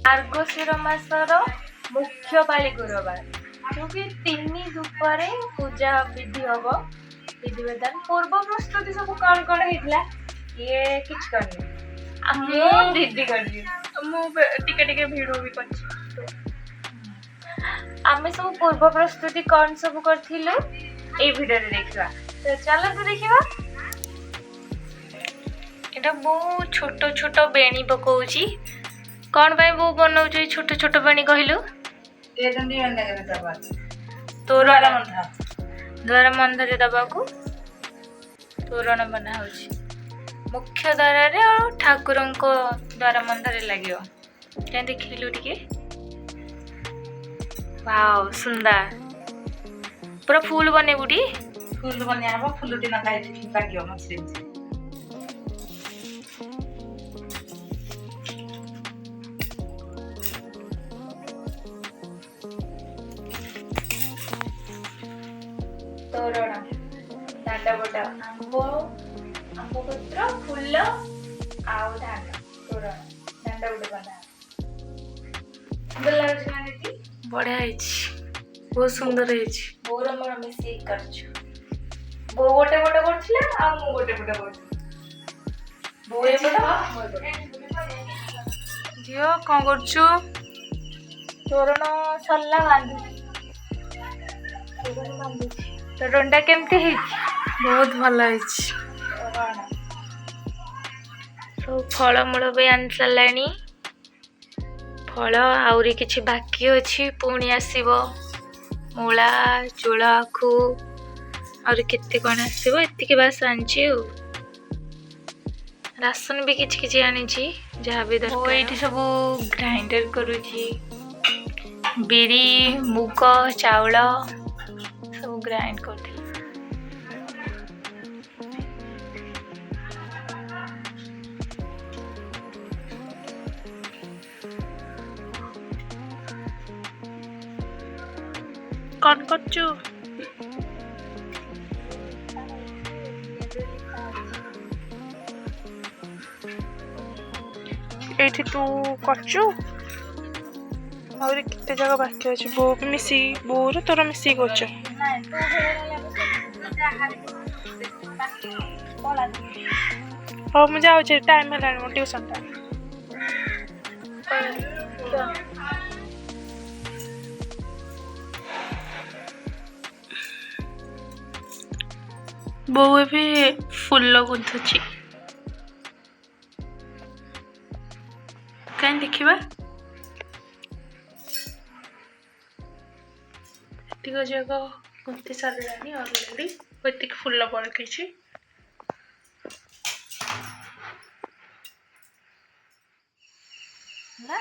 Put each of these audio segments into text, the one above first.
मार्गशीर मासर मुख्य पाली गुरुवार क्योंकि 3 धूपर पूजा विधि हम विधि विधान पूर्व प्रस्तुति सब कौन कौन होता ये किछ करनी दीदी करनी टिके भिड़ भी कर आमे सब पूर्व प्रस्तुति कौन सब करथिलु ए वीडियो रे देखिबा तो चलो तो देखिबा एटा बहुत छोट छोट बेणी पकाउची कौन भाई वो बनाउची छोट छोट बेणी कहिलु ये जंदी अंडा के दबा तोरण द्वार मंदिर दबाकू तोरण बना होची मुख्य द्वार रे और ठाकुर को द्वार मंदिर लागियो क्या देखिलु टिके वाओ सुंदर पूरा फूल बने बुडी फूल बनिया हबो फूल टी न खाइ ठीक लागियो मछली तोरण दांडबटा आंब पत्र फूल आउ धान तोरण दांडबटा बना बोला रचना दीदी बढ़िया है बहुत सुंदर है बोर मोर मिसी करछु बो गोटे गोटे करथिला आ मु गोटे गोटे करथि बो ए बटा जियो कौन करछु तोरण छल्ला बांधु तोरण बांधु तोरणटा केमती है बहुत भल है सब फलमूल भी आनी साराणी फल आउरी किछि बाकी अछि पुणी आसीबो मूला चूल आखु और केते कौन आसीबो एतिके बास आनछि राशन भी किछि किछि आनिछि जहाँ भी दरकार एठी सब ग्राइंडर करूछि बिरी मुग चाउल सब ग्राइंड करथि कौन करछु एठी तू करछु और कितने जगह बाकी अछि बो भी मिसी बोर तोरा मिसी करछु हाँ मुझे जाऊँ टाइम है मो ट्यूशन टाइम बो भी फूल गुंथुची कहीं देखिबा एतिक जगह गुंथि सारानी ऑलरेडी एतिक फूल पड़की ना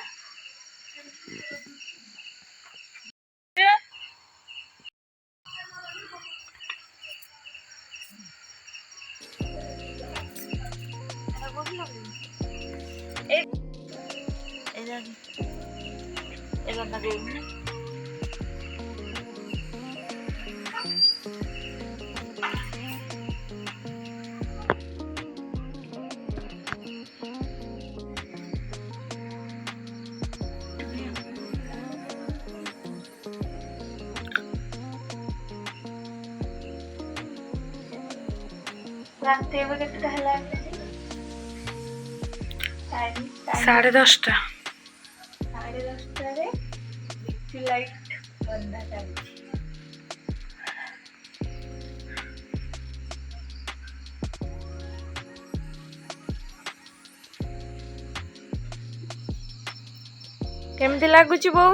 रात एबे केते हला 10:30 10:30 रे लिचु लाइट बंदा चालछि केमती लागुची बो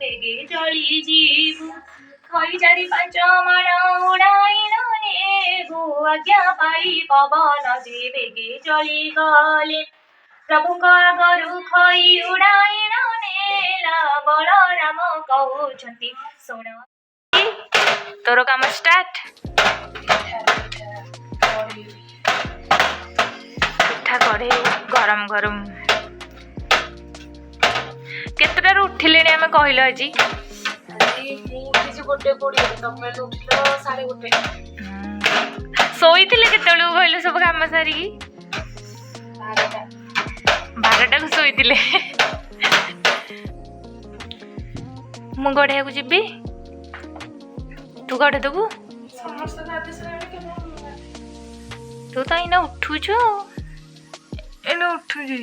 ବେଗେ ଚଳି ଯିବୁ ଖଇ ଚାରି ପାଞ୍ଚ ମାଣ ଉଡ଼ାଇଣ ନେବୁ ଆଜ୍ଞା ପାଇ ପବନ ଯେ ବେଗେ ଚଳି ଗଲେ ପ୍ରଭୁଙ୍କ ଆଗରୁ ଖଇ ଉଡ଼ାଇଣ ନେଲା ବଳରାମ କହୁଛନ୍ତି ଶୁଣ। ତୋର କାମ ଷ୍ଟାର୍ଟ। ପିଠା କଢ଼େଇ ଗରମ ଗରମ। କେତେଟାରୁ ଉଠିଲେଣି ଆମେ କହିଲ ଆଜି? ଗୋଟେ କୋଡ଼ିଏ ତମେ ଉଠିଲ 1:30। ଶୋଇଥିଲେ କେତେବେଳକୁ କହିଲ ସବୁ କାମ ସାରିକି? 12ଟାକୁ ଶୋଇଥିଲେ। ମୁଁ ଗଢ଼ିବାକୁ ଯିବି, ତୁ ଗଢ଼ି ଦେବୁ? ତୁ ତ ଏଇନା ଉଠୁଛୁ। ଏଇନେ ଉଠୁଛି,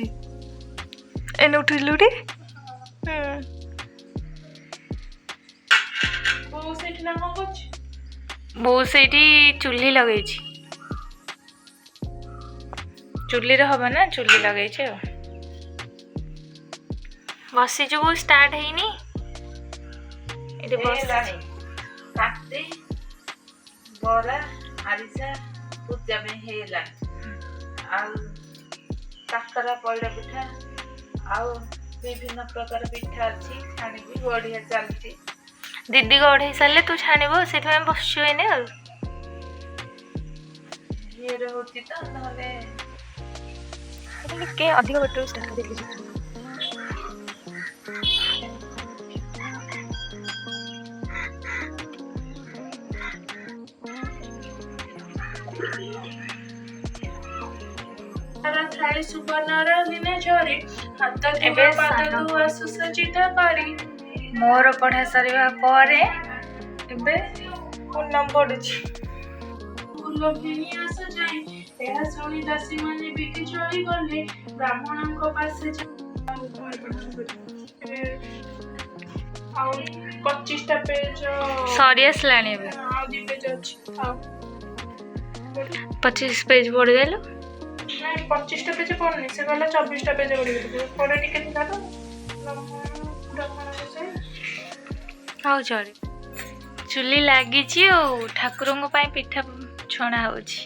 ଏଇନେ ଉଠିଲୁ ଟି? ବୋଉ ସେଇଠି ଚୁଲି ଲଗେଇଛି। ଚୁଲିରେ ହବ ନା, ଚୁଲି ଲଗେଇଛି ଆଉ। ବସିଛୁ, ବୋଉ ଷ୍ଟାର୍ଟ ହେଇନି। ଏଠି କାଟି ବରା ଆରିସା ପୂଜା ପାଇଁ ହେଇଗଲାଣି। ଆଉ କାକରା ପଇଡ଼ ପିଠା ଆଉ ବିଭିନ୍ନ ପ୍ରକାର ପିଠା ଅଛି, ଛାଣିବି ବଢ଼ିଆ ଚାଲିଛି। ଦିଦି ଗଢ଼େଇ ସାରିଲେ ତୁ ଛାଣିବୁ, ସେଥିପାଇଁ ବସିଛୁ ଏଇନେ ଆଉ। ଇଏରେ ହଉଛି ତ, ନହେଲେ ଟିକେ ଅଧିକ ବେଟର ଷ୍ଟାର୍ଟ କରିଦେଲି। ଥାଳି ସୁବର୍ଣ୍ଣର ଦିନେ ଝରି ହାତ ଏବେ ପାଦ ଧୁଆ ସୁସଜ୍ଜିତ କରି। ମୋର ପଢ଼ା ସରିବା ପରେ ଏବେ ପୂର୍ଣ୍ଣମ ପଡୁଛି। ଫୁଲ କିଣି ଆସ ଯାଇ, ଏହା ଶୁଣି ଦାସୀ ମାନେ ବିକି ଚଳି ଗଲେ ବ୍ରାହ୍ମଣଙ୍କ ପାଶେ ଆଉ 25ଟା ପେଜ ସରି ଆସିଲାଣି। ଏବେ ଆଉ 2 ପେଜ ଅଛି। ଆଉ 25 ପେଜ ପଢ଼ିଦେଲୁ। ନାଇଁ 25ଟା ପେଜ ପଡୁନି, ସେ କହିଲା 24ଟା ପେଜ ପଡିବ। ପରେ ଟିକେ ଥିଲା ତ ହଉ ଚଳି। ଚୁଲି ଲାଗିଛି ଆଉ ଠାକୁରଙ୍କ ପାଇଁ ପିଠା ଛଣା ହଉଛି।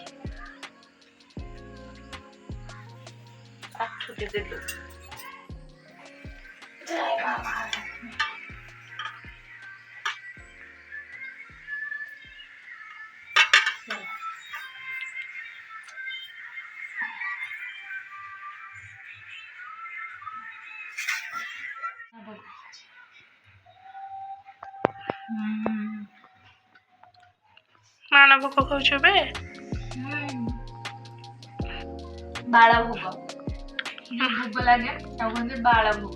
ଆଠୁଟି ଦେଲୁ। ମାଣ ଭୋଗ ଖାଉଛୁ ଏବେ? ବାଳ ଭୋଗ। ଭୋଗ ଲାଗେ ଆଉ କୁହନ୍ତି ବାଳ ଭୋଗ।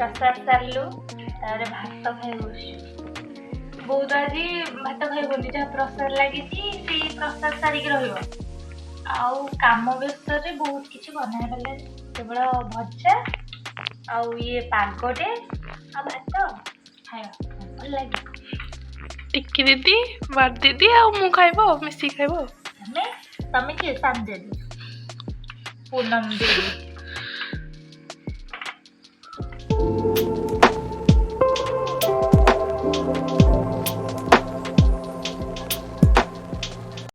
ପ୍ରସାଦ ସାରିଲୁ, ତାପରେ ଭାତ ଖାଇ ବସିଛୁ। ବୋଉ ତ ଆଜି ଭାତ ଖାଇବନି, ଯାହା ପ୍ରସାଦ ଲାଗିଛି ସେଇ ପ୍ରସାଦ ସାରିକି ରହିବ। ଆଉ କାମ ବ୍ୟସ୍ତରେ ବହୁତ କିଛି ବନାଇ ପାରିଲାନି, କେବଳ ଭଜା ଆଉ ଇଏ ପାଗଟେ ଆଉ ଭାତ ଖାଇବା। ଭଲ ଲାଗେ। ଟିକି ଦିଦି, ବାର ଦିଦି ଆଉ ମୁଁ ଖାଇବ, ମିଶିକି ଖାଇବ। ତମେ କିଏ? ସାନ ଦିଦି, ପୂନମ ଦିଦି।